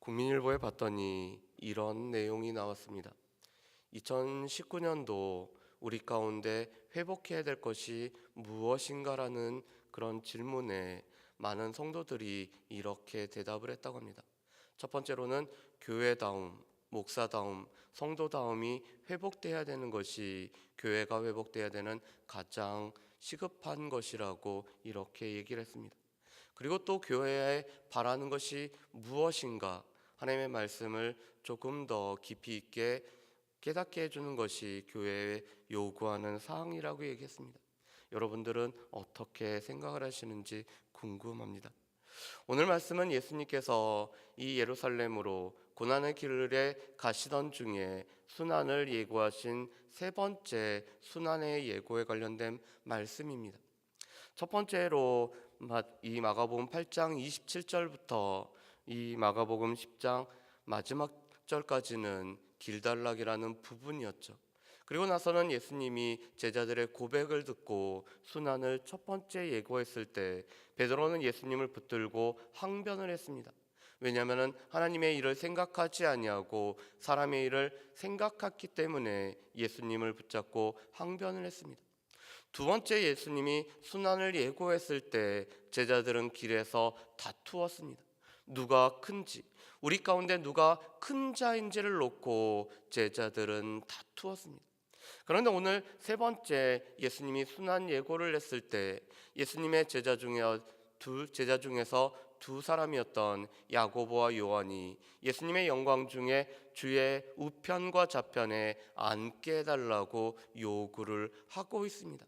국민일보에 봤더니 이런 내용이 나왔습니다. 2019년도 우리 가운데 회복해야 될 것이 무엇인가라는 그런 질문에 많은 성도들이 이렇게 대답을 했다고 합니다. 첫 번째로는 교회다움, 목사다움, 성도다움이 회복돼야 되는 것이 교회가 회복돼야 되는 가장 시급한 것이라고 이렇게 얘기를 했습니다. 그리고 또 교회에 바라는 것이 무엇인가, 하나님의 말씀을 조금 더 깊이 있게 깨닫게 해주는 것이 교회에 요구하는 사항이라고 얘기했습니다. 여러분들은 어떻게 생각을 하시는지 궁금합니다. 오늘 말씀은 예수님께서 이 예루살렘으로 고난의 길에 가시던 중에 순환을 예고하신 세 번째 순환의 예고에 관련된 말씀입니다. 첫 번째로 이 마가복음 8장 27절부터 이 마가복음 10장 마지막 절까지는 길달락이라는 부분이었죠. 그리고 나서는 예수님이 제자들의 고백을 듣고 순환을 첫 번째 예고했을 때 베드로는 예수님을 붙들고 항변을 했습니다. 왜냐하면 하나님의 일을 생각하지 아니하고 사람의 일을 생각했기 때문에 예수님을 붙잡고 항변을 했습니다. 두 번째, 예수님이 순환을 예고했을 때 제자들은 길에서 다투었습니다. 누가 큰지, 우리 가운데 누가 큰 자인지를 놓고 제자들은 다투었습니다. 그런데 오늘 세 번째, 예수님이 순환 예고를 했을 때 예수님의 제자 중에서 두 사람이었던 야고보와 요한이 예수님의 영광 중에 주의 우편과 좌편에 앉게 해달라고 요구를 하고 있습니다.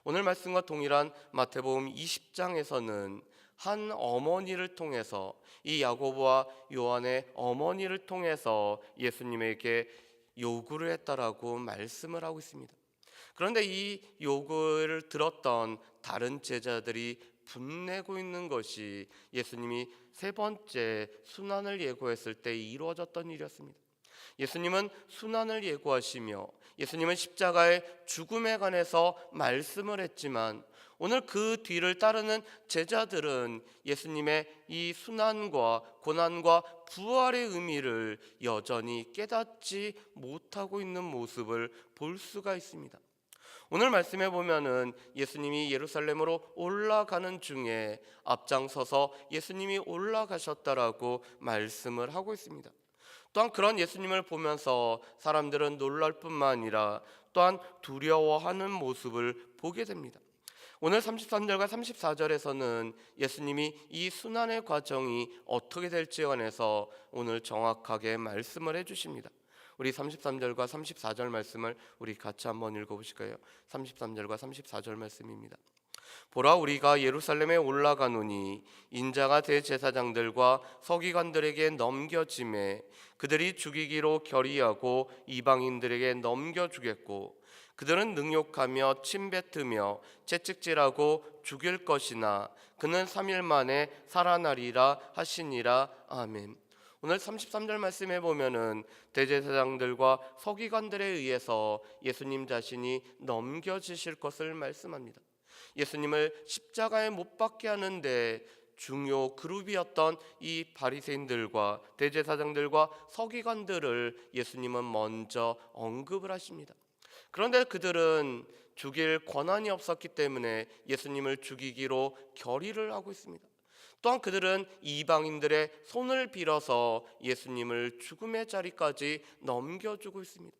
오늘 말씀과 동일한 마태복음 20장에서는 한 어머니를 통해서, 이 야고보와 요한의 어머니를 통해서 예수님에게 요구를 했다라고 말씀을 하고 있습니다. 그런데 이 요구를 들었던 다른 제자들이 분내고 있는 것이 예수님이 세 번째 순환을 예고했을 때 이루어졌던 일이었습니다. 예수님은 순환을 예고하시며 예수님은 십자가의 죽음에 관해서 말씀을 했지만 오늘 그 뒤를 따르는 제자들은 예수님의 이 순환과 고난과 부활의 의미를 여전히 깨닫지 못하고 있는 모습을 볼 수가 있습니다. 오늘 말씀에 보면은 예수님이 예루살렘으로 올라가는 중에 앞장서서 예수님이 올라가셨다라고 말씀을 하고 있습니다. 또한 그런 예수님을 보면서 사람들은 놀랄 뿐만 아니라 또한 두려워하는 모습을 보게 됩니다. 오늘 33절과 34절에서는 예수님이 이 순환의 과정이 어떻게 될지에 관해서 오늘 정확하게 말씀을 해주십니다. 우리 33절과 34절 말씀을 우리 같이 한번 읽어보실까요? 33절과 34절 말씀입니다. 보라, 우리가 예루살렘에 올라가노니 인자가 대제사장들과 서기관들에게 넘겨짐에 그들이 죽이기로 결의하고 이방인들에게 넘겨주겠고 그들은 능욕하며 침뱉으며 채찍질하고 죽일 것이나 그는 3일 만에 살아나리라 하시니라. 아멘. 오늘 33절 말씀에 보면은 대제사장들과 서기관들에 의해서 예수님 자신이 넘겨지실 것을 말씀합니다. 예수님을 십자가에 못 박게 하는데 중요 그룹이었던 이 바리새인들과 대제사장들과 서기관들을 예수님은 먼저 언급을 하십니다. 그런데 그들은 죽일 권한이 없었기 때문에 예수님을 죽이기로 결의를 하고 있습니다. 또한 그들은 이방인들의 손을 빌어서 예수님을 죽음의 자리까지 넘겨주고 있습니다.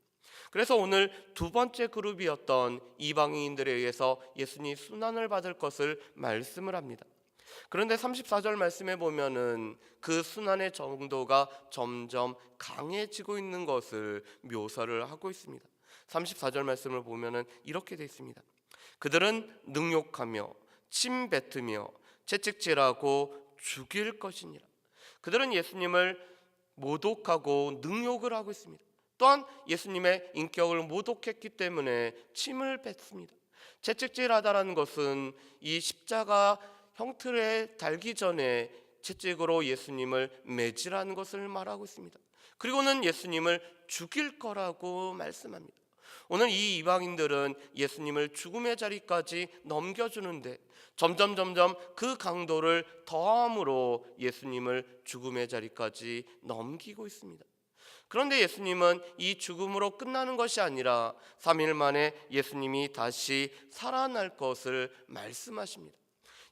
그래서 오늘 두 번째 그룹이었던 이방인들에 의해서 예수님이 순환을 받을 것을 말씀을 합니다. 그런데 34절 말씀에 보면은 그 순환의 정도가 점점 강해지고 있는 것을 묘사를 하고 있습니다. 34절 말씀을 보면은 이렇게 되어 있습니다. 그들은 능욕하며 침뱉으며 채찍질하고 죽일 것이니라. 그들은 예수님을 모독하고 능욕을 하고 있습니다. 또한 예수님의 인격을 모독했기 때문에 침을 뱉습니다. 채찍질하다라는 것은 이 십자가 형틀에 달기 전에 채찍으로 예수님을 매질하는 것을 말하고 있습니다. 그리고는 예수님을 죽일 거라고 말씀합니다. 오늘 이 이방인들은 예수님을 죽음의 자리까지 넘겨주는데 점점 그 강도를 더함으로 예수님을 죽음의 자리까지 넘기고 있습니다. 그런데 예수님은 이 죽음으로 끝나는 것이 아니라 3일 만에 예수님이 다시 살아날 것을 말씀하십니다.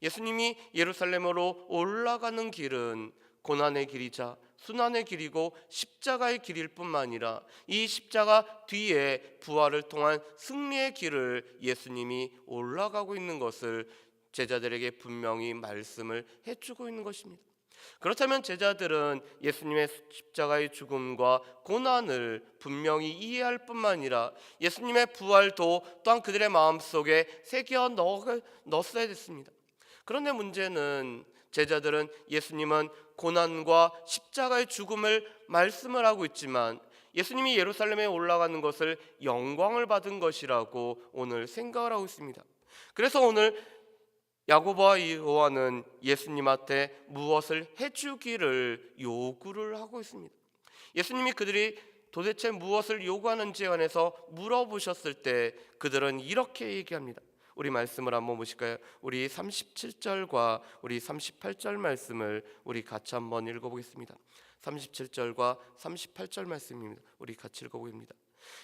예수님이 예루살렘으로 올라가는 길은 고난의 길이자 순환의 길이고 십자가의 길일 뿐만 아니라 이 십자가 뒤에 부활을 통한 승리의 길을 예수님이 올라가고 있는 것을 제자들에게 분명히 말씀을 해주고 있는 것입니다. 그렇다면 제자들은 예수님의 십자가의 죽음과 고난을 분명히 이해할 뿐만 아니라 예수님의 부활도 또한 그들의 마음속에 새겨 넣었어야 됐습니다. 그런데 문제는 제자들은 예수님은 고난과 십자가의 죽음을 말씀을 하고 있지만 예수님이 예루살렘에 올라가는 것을 영광을 받은 것이라고 오늘 생각을 하고 있습니다. 그래서 오늘 야고보와 요한은 예수님한테 무엇을 해주기를 요구를 하고 있습니다. 예수님이 그들이 도대체 무엇을 요구하는지에 관해서 물어보셨을 때 그들은 이렇게 얘기합니다. 우리 말씀을 한번 보실까요? 우리 37절과 우리 38절 말씀을 우리 같이 한번 읽어보겠습니다. 37절과 38절 말씀입니다. 우리 같이 읽어보겠습니다.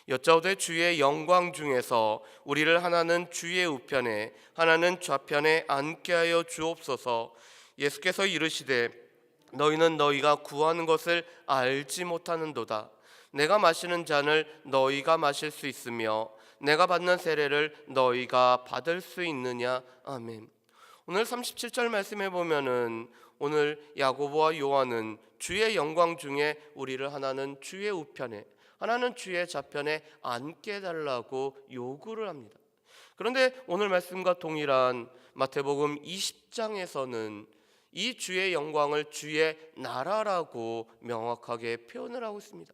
여짜오되 주의 영광 중에서 우리를 하나는 주의 우편에 하나는 좌편에 앉게 하여 주옵소서. 예수께서 이르시되 너희는 너희가 구하는 것을 알지 못하는도다. 내가 마시는 잔을 너희가 마실 수 있으며 내가 받는 세례를 너희가 받을 수 있느냐. 아멘. 오늘 37절 말씀해 보면은 오늘 야고보와 요한은 주의 영광 중에 우리를 하나는 주의 우편에 하나는 주의 좌편에 앉게 해달라고 요구를 합니다. 그런데 오늘 말씀과 동일한 마태복음 20장에서는 이 주의 영광을 주의 나라라고 명확하게 표현을 하고 있습니다.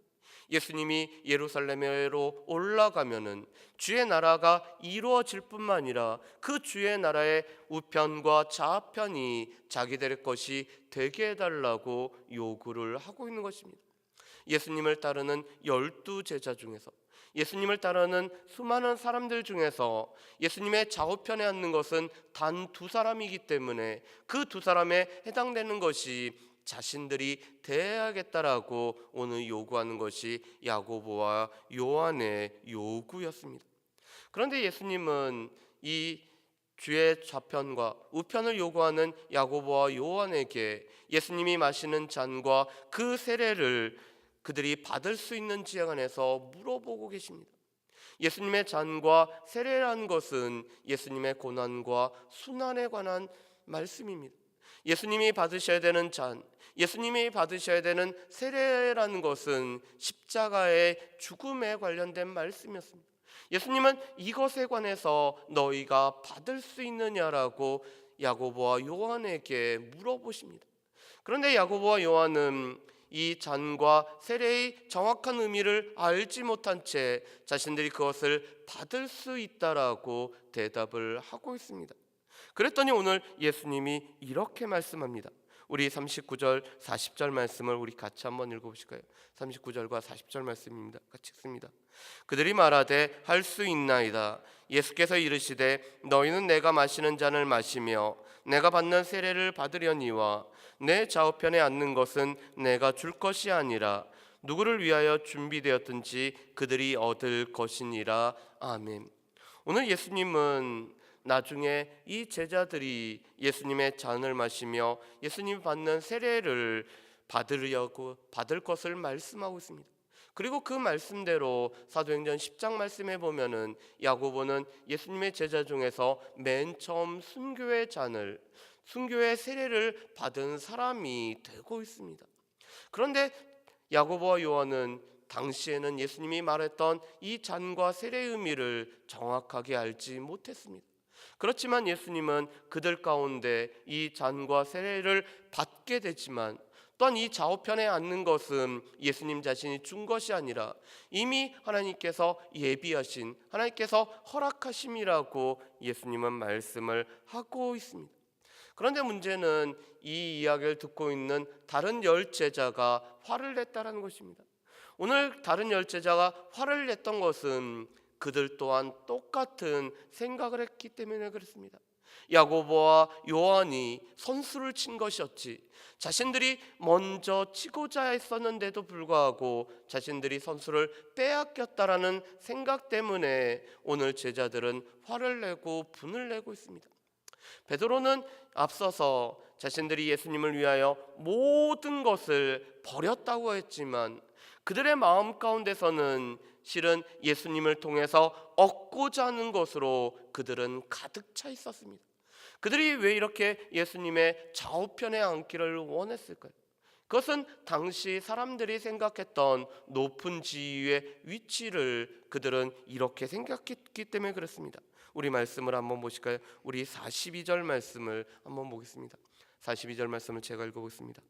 예수님이 예루살렘으로 올라가면은 주의 나라가 이루어질 뿐만 아니라 그 주의 나라의 우편과 좌편이 자기들의 것이 되게 해달라고 요구를 하고 있는 것입니다. 예수님을 따르는 12제자 중에서 예수님을 따르는 수많은 사람들 중에서 예수님의 좌우편에 앉는 것은 단 2사람이기 때문에 그 2사람에 해당되는 것이 자신들이 대해야겠다라고 오늘 요구하는 것이 야고보와 요한의 요구였습니다. 그런데 예수님은 이 주의 좌편과 우편을 요구하는 야고보와 요한에게 예수님이 마시는 잔과 그 세례를 그들이 받을 수 있는지에 관해서 물어보고 계십니다. 예수님의 잔과 세례라는 것은 예수님의 고난과 순환에 관한 말씀입니다. 예수님이 받으셔야 되는 잔, 예수님이 받으셔야 되는 세례라는 것은 십자가의 죽음에 관련된 말씀이었습니다. 예수님은 이것에 관해서 너희가 받을 수 있느냐라고 야고보와 요한에게 물어보십니다. 그런데 야고보와 요한은 이 잔과 세례의 정확한 의미를 알지 못한 채 자신들이 그것을 받을 수 있다라고 대답을 하고 있습니다. 그랬더니 오늘 예수님이 이렇게 말씀합니다. 우리 39절 40절 말씀을 우리 같이 한번 읽어보실까요? 39절과 40절 말씀입니다. 같이 읽습니다. 그들이 말하되 할 수 있나이다. 예수께서 이르시되 너희는 내가 마시는 잔을 마시며 내가 받는 세례를 받으려니와 내 좌우편에 앉는 것은 내가 줄 것이 아니라 누구를 위하여 준비되었든지 그들이 얻을 것이니라. 아멘. 오늘 예수님은 나중에 이 제자들이 예수님의 잔을 마시며 예수님이 받는 세례를 받을 것을 말씀하고 있습니다. 그리고 그 말씀대로 사도행전 10장 말씀에 보면은 야고보는 예수님의 제자 중에서 맨 처음 순교의 세례를 받은 사람이 되고 있습니다. 그런데 야고보와 요한은 당시에는 예수님이 말했던 이 잔과 세례의 의미를 정확하게 알지 못했습니다. 그렇지만 예수님은 그들 가운데 이 잔과 세례를 받게 되지만 또한 이 좌우편에 앉는 것은 예수님 자신이 준 것이 아니라 이미 하나님께서 예비하신, 하나님께서 허락하심이라고 예수님은 말씀을 하고 있습니다. 그런데 문제는 이 이야기를 듣고 있는 다른 10제자가 화를 냈다는 것입니다. 오늘 다른 10제자가 화를 냈던 것은 그들 또한 똑같은 생각을 했기 때문에 그렇습니다. 야고보와 요한이 선수를 친 것이었지, 자신들이 먼저 치고자 했었는데도 불구하고 자신들이 선수를 빼앗겼다라는 생각 때문에 오늘 제자들은 화를 내고 분을 내고 있습니다. 베드로는 앞서서 자신들이 예수님을 위하여 모든 것을 버렸다고 했지만 그들의 마음 가운데서는 실은 예수님을 통해서 얻고자 하는 것으로 그들은 가득 차 있었습니다. 그들이 왜 이렇게 예수님의 좌우편에 앉기를 원했을까요? 그것은 당시 사람들이 생각했던 높은 지위의 위치를 그들은 이렇게 생각했기 때문에 그렇습니다. 우리 말씀을 한번 보실까요? 우리 42절 말씀을 한번 보겠습니다. 42절 말씀을 제가 읽어보겠습니다.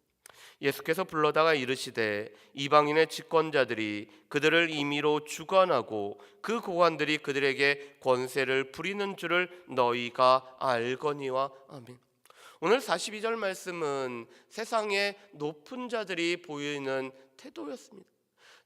예수께서 불러다가 이르시되 이방인의 집권자들이 그들을 임의로 주관하고 그 고관들이 그들에게 권세를 부리는 줄을 너희가 알거니와. 아멘. 오늘 42절 말씀은 세상의 높은 자들이 보이는 태도였습니다.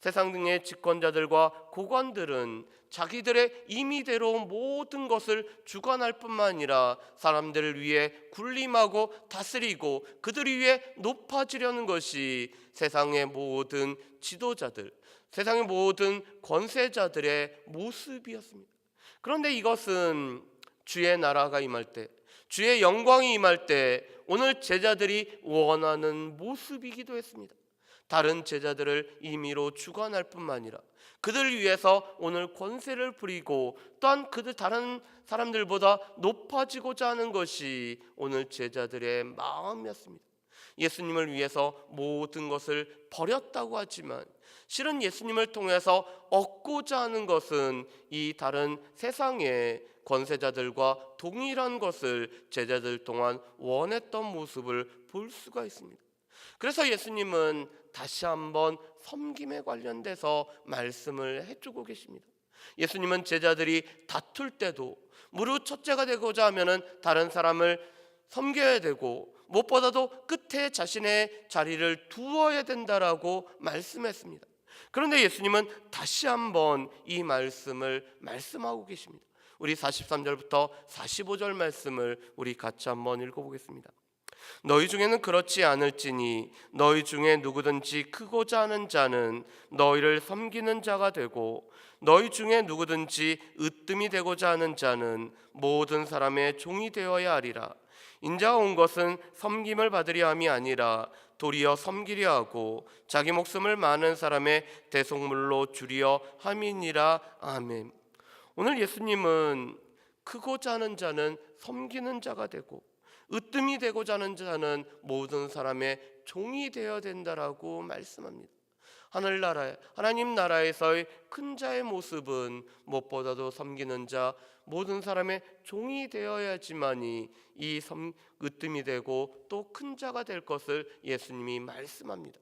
세상 등의 집권자들과 고관들은 자기들의 임의대로 모든 것을 주관할 뿐만 아니라 사람들을 위해 군림하고 다스리고 그들을 위해 높아지려는 것이 세상의 모든 지도자들, 세상의 모든 권세자들의 모습이었습니다. 그런데 이것은 주의 나라가 임할 때, 주의 영광이 임할 때 오늘 제자들이 원하는 모습이기도 했습니다. 다른 제자들을 임의로 주관할 뿐만 아니라 그들을 위해서 오늘 권세를 부리고 또한 그들 다른 사람들보다 높아지고자 하는 것이 오늘 제자들의 마음이었습니다. 예수님을 위해서 모든 것을 버렸다고 하지만 실은 예수님을 통해서 얻고자 하는 것은 이 다른 세상의 권세자들과 동일한 것을 제자들 동안 원했던 모습을 볼 수가 있습니다. 그래서 예수님은 다시 한번 섬김에 관련돼서 말씀을 해주고 계십니다. 예수님은 제자들이 다툴 때도 무릇 첫째가 되고자 하면은 다른 사람을 섬겨야 되고 무엇보다도 끝에 자신의 자리를 두어야 된다라고 말씀했습니다. 그런데 예수님은 다시 한번 이 말씀을 말씀하고 계십니다. 우리 43절부터 45절 말씀을 우리 같이 한번 읽어보겠습니다. 너희 중에는 그렇지 않을지니 너희 중에 누구든지 크고자 하는 자는 너희를 섬기는 자가 되고 너희 중에 누구든지 으뜸이 되고자 하는 자는 모든 사람의 종이 되어야 하리라. 인자가 온 것은 섬김을 받으려 함이 아니라 도리어 섬기려 하고 자기 목숨을 많은 사람의 대속물로 주려 함이니라. 아멘. 오늘 예수님은 크고자 하는 자는 섬기는 자가 되고 으뜸이 되고자 하는 자는 모든 사람의 종이 되어야 된다라고 말씀합니다. 하늘나라에 하나님 나라에서의 큰 자의 모습은 무엇보다도 섬기는 자, 모든 사람의 종이 되어야지만이 이 으뜸이 되고 또 큰 자가 될 것을 예수님이 말씀합니다.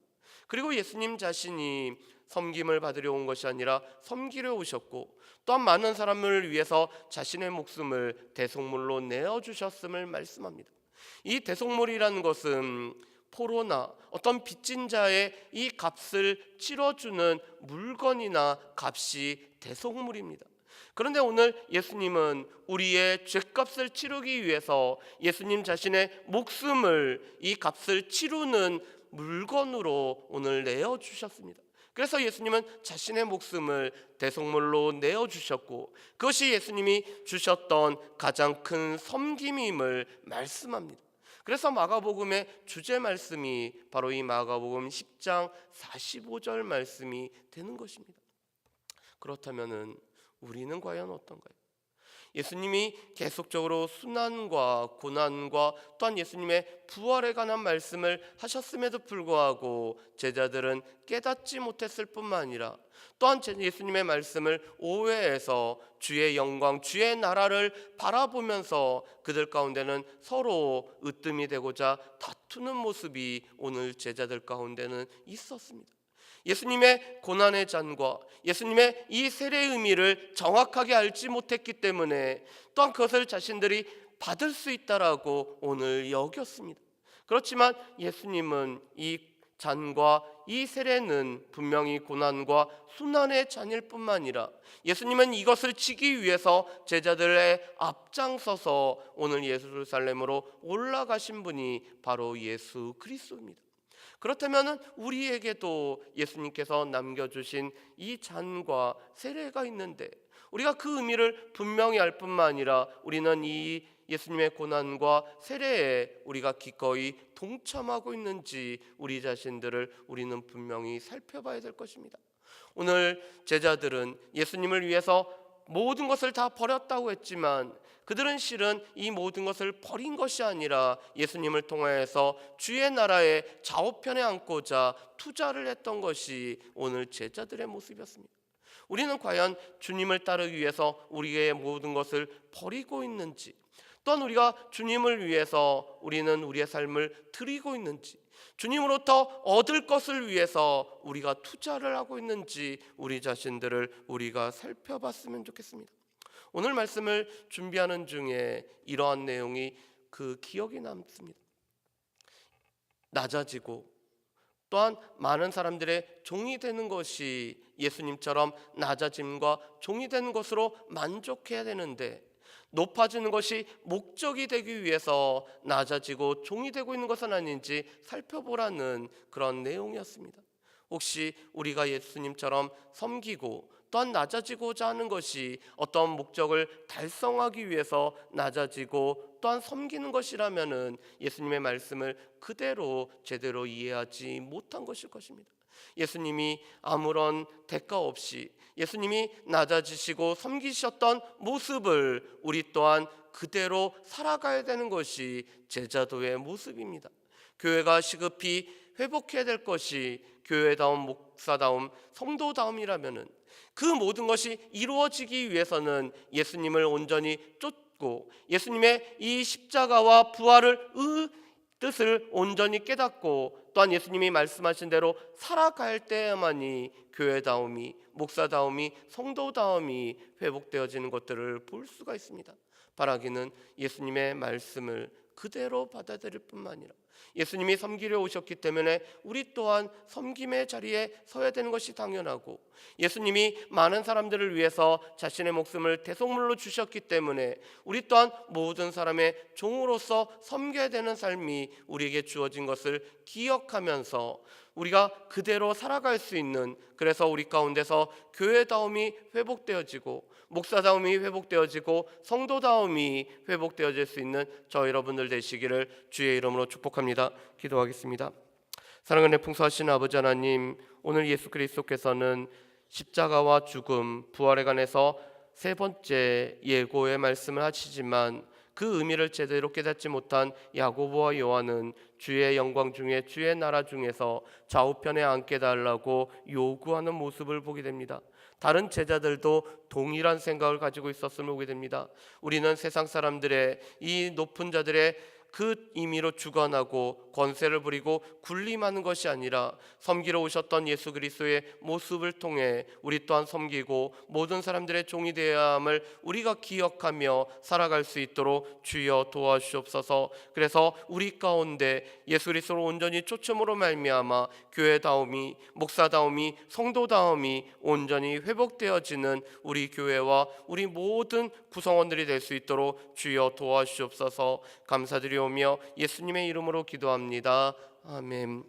그리고 예수님 자신이 섬김을 받으려 온 것이 아니라 섬기려 오셨고 또한 많은 사람을 위해서 자신의 목숨을 대속물로 내어주셨음을 말씀합니다. 이 대속물이라는 것은 포로나 어떤 빚진 자의 이 값을 치러주는 물건이나 값이 대속물입니다. 그런데 오늘 예수님은 우리의 죄값을 치르기 위해서 예수님 자신의 목숨을 이 값을 치르는 물건으로 오늘 내어주셨습니다. 그래서 예수님은 자신의 목숨을 대속물로 내어주셨고 그것이 예수님이 주셨던 가장 큰 섬김임을 말씀합니다. 그래서 마가복음의 주제 말씀이 바로 이 마가복음 10장 45절 말씀이 되는 것입니다. 그렇다면 우리는 과연 어떤가요? 예수님이 계속적으로 순환과 고난과 또한 예수님의 부활에 관한 말씀을 하셨음에도 불구하고 제자들은 깨닫지 못했을 뿐만 아니라 또한 예수님의 말씀을 오해해서 주의 영광, 주의 나라를 바라보면서 그들 가운데는 서로 으뜸이 되고자 다투는 모습이 오늘 제자들 가운데는 있었습니다. 예수님의 고난의 잔과 예수님의 이 세례의 의미를 정확하게 알지 못했기 때문에 또한 그것을 자신들이 받을 수 있다라고 오늘 여겼습니다. 그렇지만 예수님은 이 잔과 이 세례는 분명히 고난과 순환의 잔일 뿐만 아니라 예수님은 이것을 지기 위해서 제자들의 앞장서서 오늘 예루살렘으로 올라가신 분이 바로 예수 그리스도입니다. 그렇다면 우리에게도 예수님께서 남겨주신 이 잔과 세례가 있는데 우리가 그 의미를 분명히 알 뿐만 아니라 우리는 이 예수님의 고난과 세례에 우리가 기꺼이 동참하고 있는지 우리 자신들을 우리는 분명히 살펴봐야 될 것입니다. 오늘 제자들은 예수님을 위해서 모든 것을 다 버렸다고 했지만 그들은 실은 이 모든 것을 버린 것이 아니라 예수님을 통하여서 주의 나라의 좌우편에 앉고자 투자를 했던 것이 오늘 제자들의 모습이었습니다. 우리는 과연 주님을 따르기 위해서 우리의 모든 것을 버리고 있는지, 또한 우리가 주님을 위해서 우리는 우리의 삶을 드리고 있는지, 주님으로부터 얻을 것을 위해서 우리가 투자를 하고 있는지 우리 자신들을 우리가 살펴봤으면 좋겠습니다. 오늘 말씀을 준비하는 중에 이러한 내용이 그 기억이 남습니다. 낮아지고 또한 많은 사람들의 종이 되는 것이 예수님처럼 낮아짐과 종이 되는 것으로 만족해야 되는데 높아지는 것이 목적이 되기 위해서 낮아지고 종이 되고 있는 것은 아닌지 살펴보라는 그런 내용이었습니다. 혹시 우리가 예수님처럼 섬기고 또한 낮아지고자 하는 것이 어떤 목적을 달성하기 위해서 낮아지고 또한 섬기는 것이라면은 예수님의 말씀을 그대로 제대로 이해하지 못한 것일 것입니다. 예수님이 아무런 대가 없이 예수님이 낮아지시고 섬기셨던 모습을 우리 또한 그대로 살아가야 되는 것이 제자도의 모습입니다. 교회가 시급히 회복해야 될 것이 교회다움, 목사다움, 성도다움이라면은 그 모든 것이 이루어지기 위해서는 예수님을 온전히 쫓고 예수님의 이 십자가와 부활을 뜻을 온전히 깨닫고 또한 예수님이 말씀하신 대로 살아갈 때야만이 교회다움이, 목사다움이, 성도다움이 회복되어지는 것들을 볼 수가 있습니다. 바라기는 예수님의 말씀을 그대로 받아들일 뿐만 아니라 예수님이 섬기려 오셨기 때문에 우리 또한 섬김의 자리에 서야 되는 것이 당연하고 예수님이 많은 사람들을 위해서 자신의 목숨을 대속물로 주셨기 때문에 우리 또한 모든 사람의 종으로서 섬겨야 되는 삶이 우리에게 주어진 것을 기억하면서 우리가 그대로 살아갈 수 있는, 그래서 우리 가운데서 교회다움이 회복되어지고 목사다움이 회복되어지고 성도다움이 회복되어질 수 있는 저 여러분들 되시기를 주의 이름으로 축복합니다. 기도하겠습니다. 사랑하는 풍성하신 아버지 하나님, 오늘 예수 그리스도께서는 십자가와 죽음, 부활에 관해서 세 번째 예고의 말씀을 하시지만 그 의미를 제대로 깨닫지 못한 야고보와 요한은 주의 영광 중에 주의 나라 중에서 좌우편에 앉게 달라고 요구하는 모습을 보게 됩니다. 다른 제자들도 동일한 생각을 가지고 있었음을 보게 됩니다. 우리는 세상 사람들의 이 높은 자들의 그 임의로 주관하고 권세를 부리고 군림하는 것이 아니라 섬기러 오셨던 예수 그리스도의 모습을 통해 우리 또한 섬기고 모든 사람들의 종이 되어야 함을 우리가 기억하며 살아갈 수 있도록 주여 도와주옵소서. 그래서 우리 가운데 예수 그리스도를 온전히 쫓음으로 말미암아 교회다움이, 목사다움이, 성도다움이 온전히 회복되어지는 우리 교회와 우리 모든 구성원들이 될 수 있도록 주여 도와주옵소서. 감사드리오며 예수님의 이름으로 기도합니다. 아멘.